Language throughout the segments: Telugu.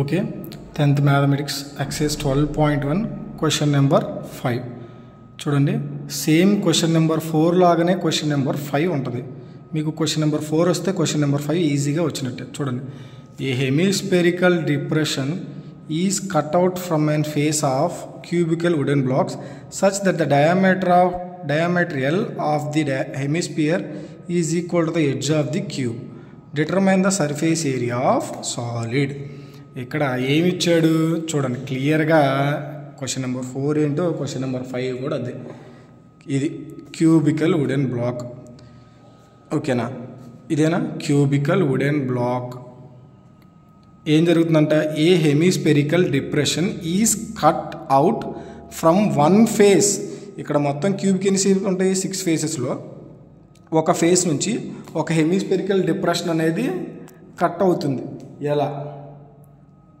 Okay 10th mathematics exercise 12.1 question number 5 చూడండి. సేమ్ క్వశ్చన్ నెంబర్ 4 లాగానే క్వశ్చన్ నెంబర్ 5 ఉంటుంది. మీకు క్వశ్చన్ నెంబర్ 4 వస్తే క్వశ్చన్ నెంబర్ 5 ఈజీగా వచ్చినట్టే. చూడండి, a hemispherical depression is cut out from an face of cubical wooden blocks such that the diameter L of the hemisphere is equal to the edge of the cube. Determine the surface area of solid. ఇక్కడ ఏమి ఇచ్చాడు చూడండి క్లియర్గా. క్వశ్చన్ నెంబర్ 4 ఏంటో క్వశ్చన్ నెంబర్ 5 కూడా అదే. ఇది క్యూబికల్ వుడెన్ బ్లాక్, ఓకేనా? ఇదేనా క్యూబికల్ వుడెన్ బ్లాక్. ఏం జరుగుతుందంట, a hemispherical depression is cut out from one face. ఇక్కడ మొత్తం క్యూబ్కి ఎన్ని షేప్స్ ఉంటాయి? 6 ఫేసెస్లో ఒక ఫేస్ నుంచి ఒక హెమిస్పెరికల్ డిప్రెషన్ అనేది కట్ అవుతుంది. ఎలా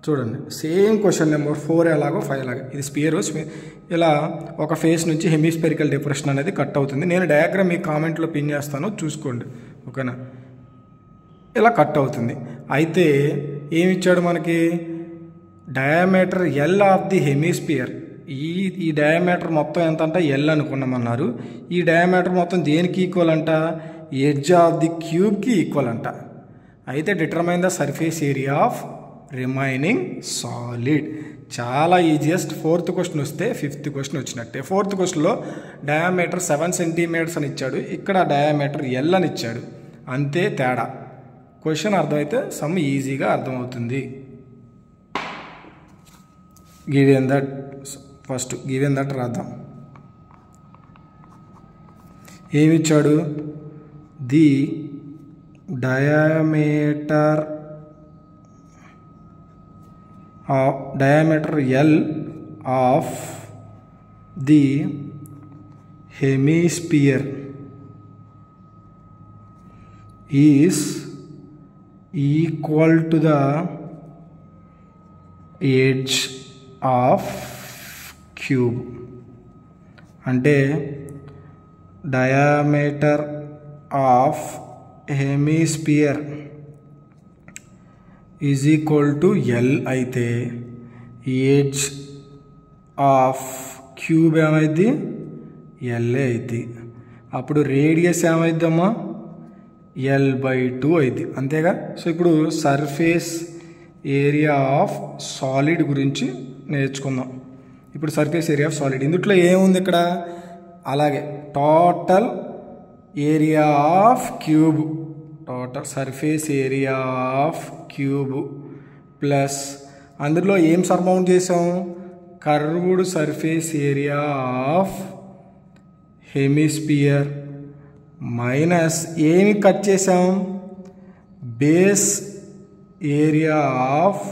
చూడండి, సేమ్ క్వశ్చన్ నెంబర్ 4 ఎలాగో 5 ఎలాగో. ఇది స్పియర్ ఇలా ఒక ఫేస్ నుంచి హెమిస్పెరికల్ డిప్రెషన్ అనేది కట్ అవుతుంది. నేను డయాగ్రామ్ మీ కామెంట్లో పిన్ చేస్తాను, చూసుకోండి, ఓకేనా? ఇలా కట్ అవుతుంది. అయితే ఏమి ఇచ్చాడు మనకి? Diameter L of the hemisphere. ఈ డయామీటర్ మొత్తం ఎంత అంట? ఎల్ అనుకున్నామన్నారు. ఈ డయామీటర్ మొత్తం దేనికి ఈక్వల్ అంట? ఎడ్జ్ ఆఫ్ ది క్యూబ్కి ఈక్వల్ అంట. అయితే determine the surface area of remaining solid. చాలా ఈజియెస్ట్. 4th క్వశ్చన్ వస్తే 5th క్వశ్చన్ వచ్చినట్టే. 4th క్వశ్చన్లో డయామీటర్ 7 సెంటీమీటర్స్ అని ఇచ్చాడు, ఇక్కడ డయామీటర్ ఎల్ అని ఇచ్చాడు. అంతే తేడా. క్వశ్చన్ అర్థమైతే సమ్ ఈజీగా అర్థమవుతుంది. Given that first given that రాద్దాం. ఏమిచ్చాడు? The diameter L of the hemisphere is equal to the edge of cube. అంటే diameter of hemisphere is equal to L అయితే ఎడ్జ్ ఆఫ్ క్యూబ్ ఏమైంది? ఎల్ఏ అయింది. అప్పుడు రేడియస్ ఏమైద్దమ్మా? L/2 అయింది, అంతేగా? సో ఇప్పుడు సర్ఫేస్ ఏరియా ఆఫ్ సాలిడ్ గురించి నేర్చుకుందాం. ఇప్పుడు సర్ఫేస్ ఏరియా ఆఫ్ సాలిడ్ ఇందులో ఏముంది ఇక్కడ? అలాగే total area of cube, total surface area of cube plus అందులో ఏం సర్మౌంట్ చేసాం? Curved surface area of hemisphere minus ఏమి కట్ చేసాం? Base area of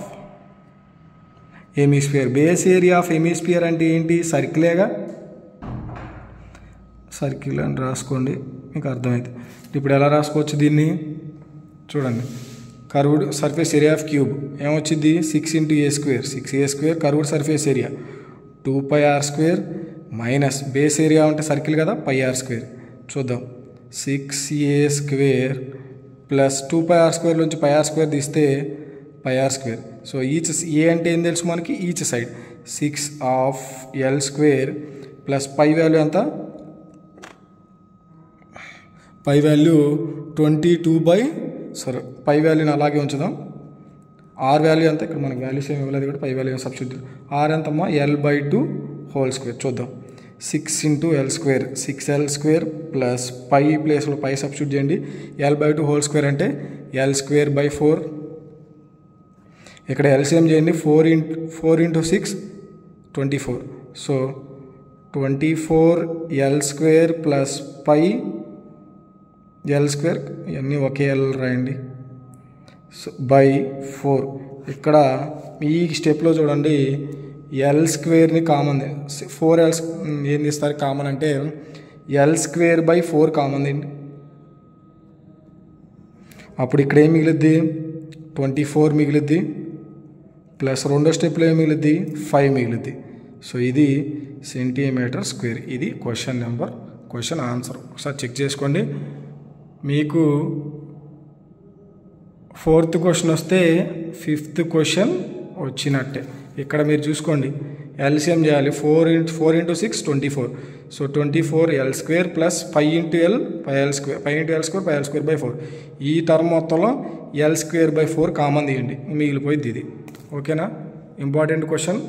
hemisphere. Base area of hemisphere అంటే ఏంటి? సర్కిలేగా. సర్కిల్ అని రాసుకోండి, మీకు అర్థమైంది. ఇప్పుడు ఎలా రాసుకోవచ్చు దీన్ని? చూడండి, curved surface area of cube ఏమొచ్చింది? 6 × a². 6a² curved surface area 2πr² minus base area అంటే సర్కిల్ కదా, πr². చూద్దాం, 6a² ప్లస్ 2πr² నుంచి πr² తీస్తే πr². సో ఈచ్ ఏ అంటే ఏం తెలుసు మనకి? Each side 6 of L² plus pi value ఎంత? పై వాల్యూ 22 పై వాల్యూని అలాగే ఉంచుదాం. ఆర్ వాల్యూ ఎంత? ఇక్కడ మనకు వాల్యూస్ ఏమి ఇవ్వలేదు, ఇక్కడ పై వాల్యూ సబ్స్టిట్యూట్. ఆర్ ఎంతమ్మా? L/2 whole square. చూద్దాం, 6 × L² 6L² ప్లస్ పై ప్లేస్లో పై సబ్స్టిట్యూట్ చేయండి. L/2 హోల్ స్క్వేర్ అంటే L²/4. ఇక్కడ ఎల్సిఎం చేయండి. 4 × 6 24. So 24L² plus pi L² ఇవన్నీ ఒకే ఎల్ రాయండి. సో /4. ఇక్కడ ఈ స్టెప్లో చూడండి, L² కామన్. 4L ఏం తీస్తారు కామన్ అంటే? L²/4 కామన్ అండి. అప్పుడు ఇక్కడ ఏం మిగిలిద్ది? 24 మిగిలిద్ది ప్లస్ రెండో స్టెప్లో ఏం మిగిలిద్ది? 5 మిగిలిద్ది. సో ఇది సెంటీమీటర్². ఇది క్వశ్చన్ ఆన్సర్. ఒకసారి చెక్ చేసుకోండి. మీకు 4th క్వశ్చన్ వస్తే 5th క్వశ్చన్ వచ్చినట్టే. ఇక్కడ మీరు చూసుకోండి, ఎల్సిఎం చేయాలి. 4 × 6 24. So 24l² plus 5 × l²/4. ఈ టర్మ్ మొత్తంలో l²/4 కామన్ తీయండి, మిగిలిపోయింది ఇది. ఓకేనా? Important question.